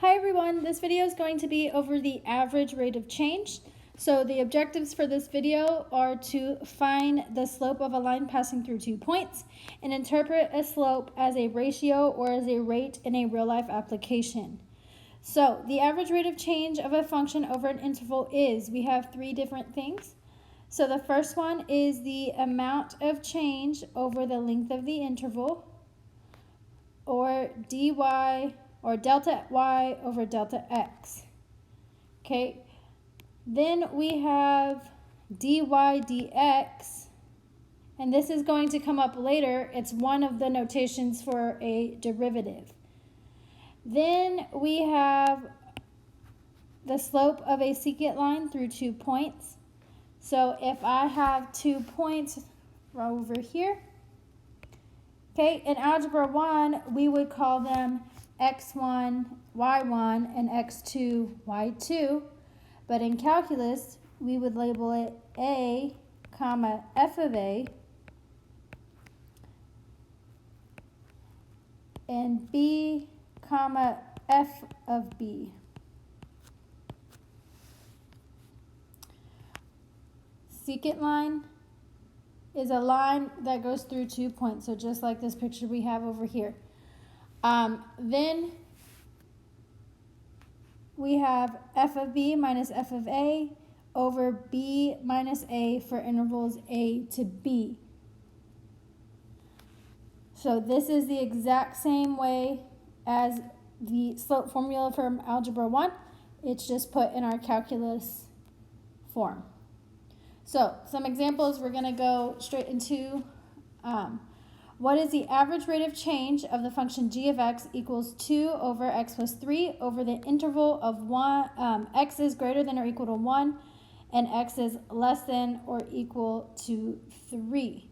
Hi everyone, this video is going to be over the average rate of change. So the objectives for this video are to find the slope of a line passing through 2 points and interpret a slope as a ratio or as a rate in a real-life application. So the average rate of change of a function over an interval is, we have 3 different things. So the first one is the amount of change over the length of the interval, or dy or delta y over delta x. Okay, then we have dy dx, and this is going to come up later. It's one of the notations for a derivative. Then we have the slope of a secant line through 2 points. So if I have 2 points right over here, okay, in Algebra 1, we would call them x1, y1, and x2, y2. But in calculus, we would label it a, comma, f of a, and b, comma, f of b. Secant line is a line that goes through 2 points, so just like this picture we have over here. Then we have f of b minus f of a over b minus a for intervals a to b. So this is the exact same way as the slope formula from Algebra 1. It's just put in our calculus form. So some examples, we're going to go straight into what is the average rate of change of the function g of x equals 2 over x plus 3 over the interval of x is greater than or equal to 1 and x is less than or equal to 3.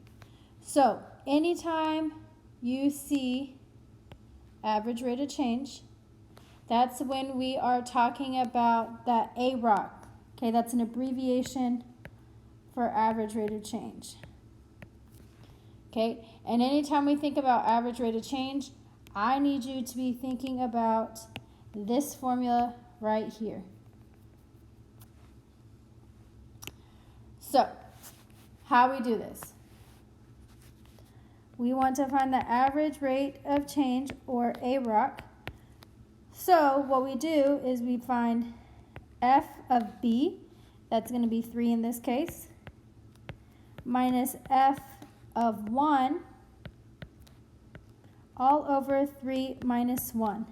So anytime you see average rate of change, that's when we are talking about that AROC. Okay, that's an abbreviation for average rate of change. Okay, and anytime we think about average rate of change, I need you to be thinking about this formula right here. So, how we do this? We want to find the average rate of change, or AROC. So, what we do is we find f of b, that's going to be 3 in this case, minus f of 1 all over 3 minus 1.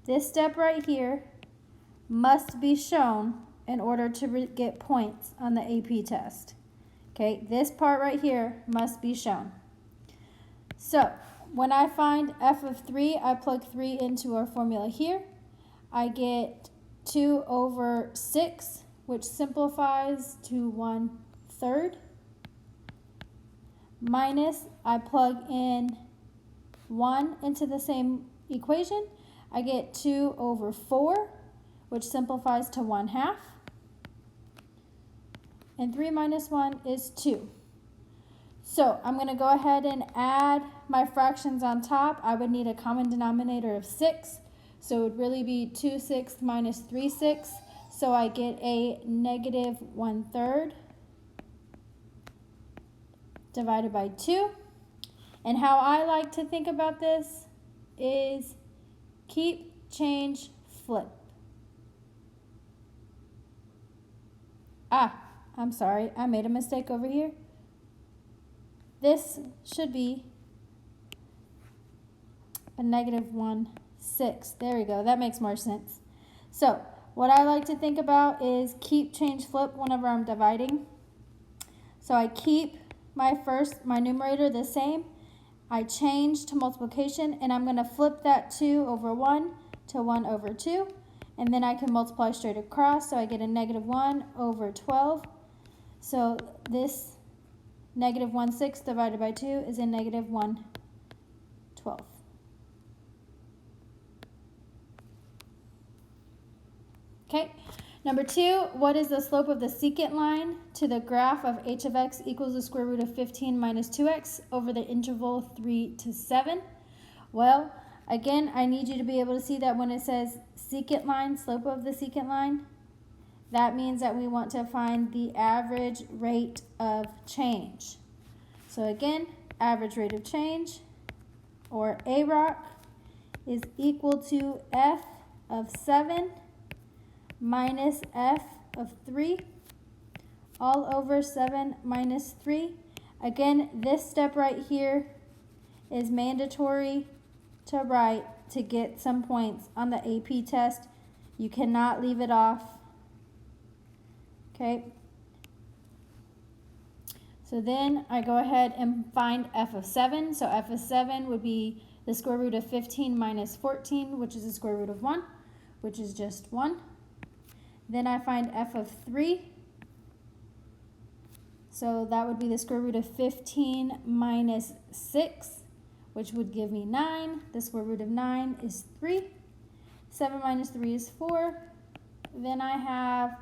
This step right here must be shown in order to get points on the AP test. Okay, this part right here must be shown. So when I find f of 3, I plug 3 into our formula here. I get 2 over 6, which simplifies to 1/3. Minus, I plug in 1 into the same equation. I get 2 over 4, which simplifies to 1/2. And 3 minus 1 is 2. So I'm going to go ahead and add my fractions on top. I would need a common denominator of 6. So it would really be 2/6 minus 3/6. So I get a negative 1/3. Divided by 2. And how I like to think about this is keep, change, flip. I'm sorry, I made a mistake over here. This should be a negative 1/6. There we go, that makes more sense. So what I like to think about is keep, change, flip whenever I'm dividing. So I keep my numerator the same. I change to multiplication, and I'm going to flip that 2 over 1 to 1 over 2. And then I can multiply straight across, so I get a negative 1 over 12. So this negative 1/6 divided by 2 is a negative 1/12. Okay. Number 2, what is the slope of the secant line to the graph of h of x equals the square root of 15 minus 2x over the interval 3 to 7? Well, Again, I need you to be able to see that when it says secant line, slope of the secant line, that means that we want to find the average rate of change. So again, average rate of change, or AROC, is equal to F of 7 minus F of 3, all over 7 minus 3. Again, this step right here is mandatory to write to get some points on the AP test. You cannot leave it off. Okay. So then I go ahead and find F of 7. So F of 7 would be the square root of 15 minus 14, which is the square root of 1, which is just 1. Then I find F of 3. So that would be the square root of 15 minus 6, which would give me 9. The square root of 9 is 3. 7 minus 3 is 4. Then I have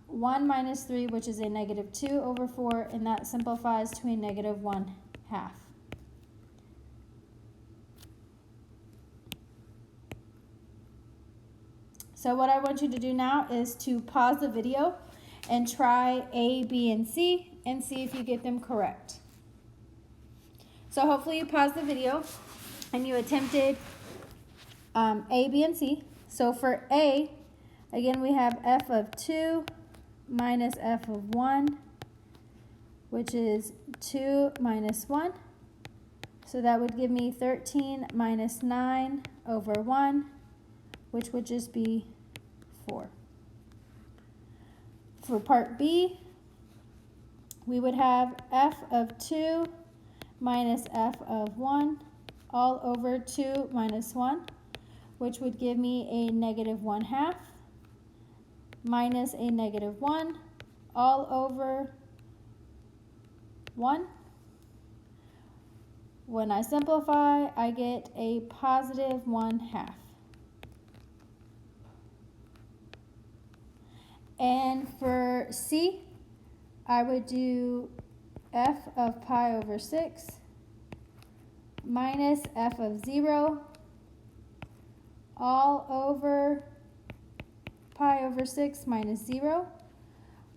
1 minus 3, which is a negative 2 over 4, and that simplifies to a negative 1/2. So what I want you to do now is to pause the video and try A, B, and C and see if you get them correct. So hopefully you paused the video and you attempted A, B, and C. So for A, again, we have F of 2 minus F of 1, which is 2 minus 1. So that would give me 13 minus 9 over 1, which would just be 4. For part B, we would have F of 2 minus F of 1 all over 2 minus 1, which would give me a negative 1/2 minus a negative 1 all over 1. When I simplify, I get a positive 1/2. And for C, I would do F of pi over 6 minus F of 0 all over pi over 6 minus 0.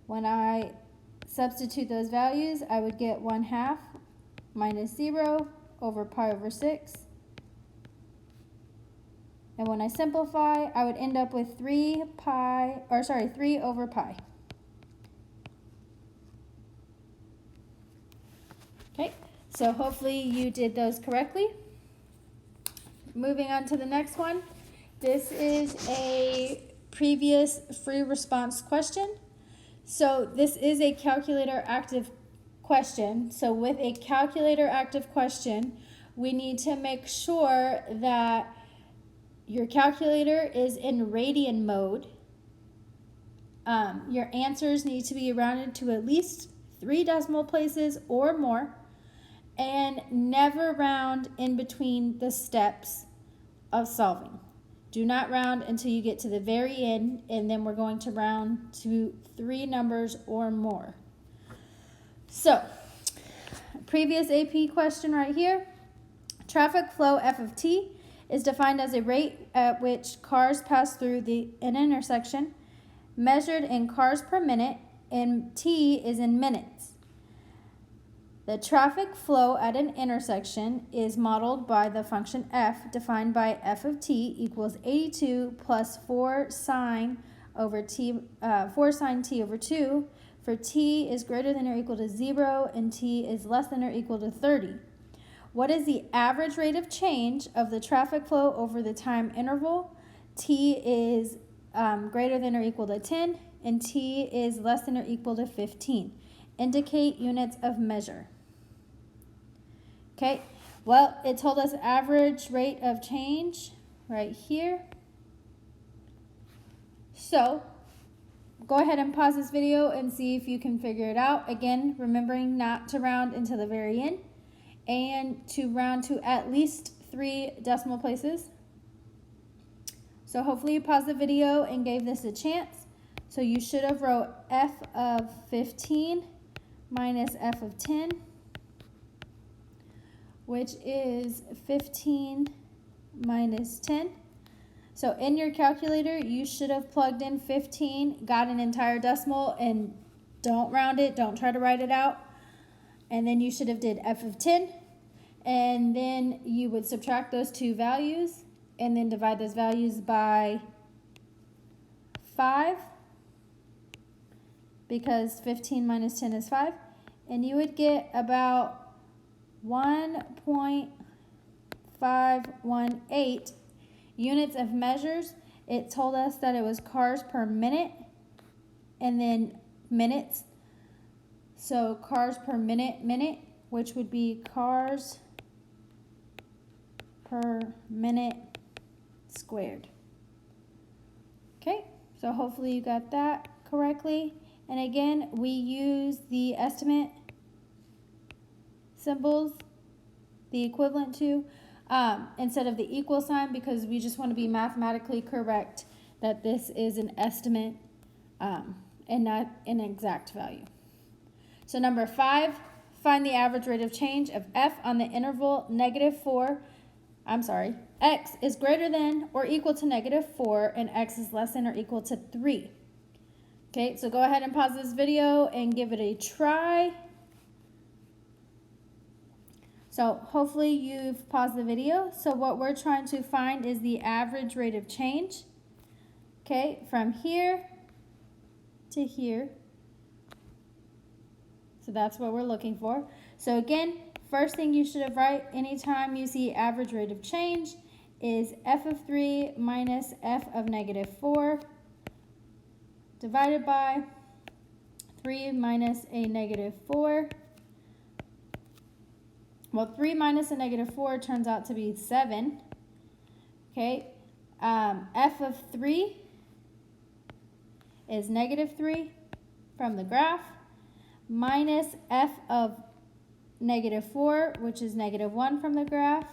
When I substitute those values, I would get 1/2 minus 0 over pi over 6. And when I simplify, I would end up with 3 over pi. Okay, so hopefully you did those correctly. Moving on to the next one. This is a previous free response question. So this is a calculator active question. So with a calculator active question, we need to make sure that your calculator is in radian mode. Your answers need to be rounded to at least 3 decimal places or more, and never round in between the steps of solving. Do not round until you get to the very end, and then we're going to round to 3 numbers or more. So, previous AP question right here. Traffic flow F of t is defined as a rate at which cars pass through an intersection, measured in cars per minute, and t is in minutes. The traffic flow at an intersection is modeled by the function f, defined by f of t equals 82 plus 4 sine t over 2, for t is greater than or equal to 0 and t is less than or equal to 30. What is the average rate of change of the traffic flow over the time interval? T is greater than or equal to 10, and t is less than or equal to 15. Indicate units of measure. Okay, well, it told us average rate of change right here. So, go ahead and pause this video and see if you can figure it out. Again, remembering not to round until the very end, and to round to at least 3 decimal places. So hopefully you paused the video and gave this a chance. So you should have wrote f of 15 minus f of 10, which is 15 minus 10. So in your calculator, you should have plugged in 15, got an entire decimal, and don't round it, don't try to write it out. And then you should have did f of 10, and then you would subtract those two values, and then divide those values by 5, because 15 minus 10 is 5, and you would get about 1.518 units of measures. It told us that it was cars per minute, and then minutes. So cars per minute, which would be cars per minute squared. Okay, so hopefully you got that correctly. And again, we use the estimate symbols, the equivalent to, instead of the equal sign, because we just want to be mathematically correct that this is an estimate and not an exact value. So number 5, find the average rate of change of f on the interval x is greater than or equal to -4 and x is less than or equal to 3. Okay, so go ahead and pause this video and give it a try. So hopefully you've paused the video. So what we're trying to find is the average rate of change. Okay, from here to here. So that's what we're looking for. So again, first thing you should have write anytime you see average rate of change is f of 3 minus f of -4 divided by 3 minus a -4. Well, 3 minus a -4 turns out to be 7. Okay, f of 3 is -3 from the graph, minus f of -4, which is -1 from the graph.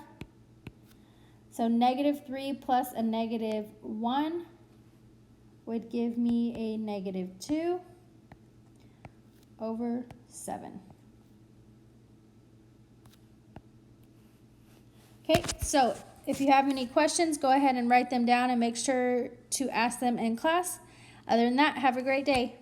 So -3 plus a -1 would give me a -2 over 7. Okay, so if you have any questions, go ahead and write them down and make sure to ask them in class. Other than that, have a great day.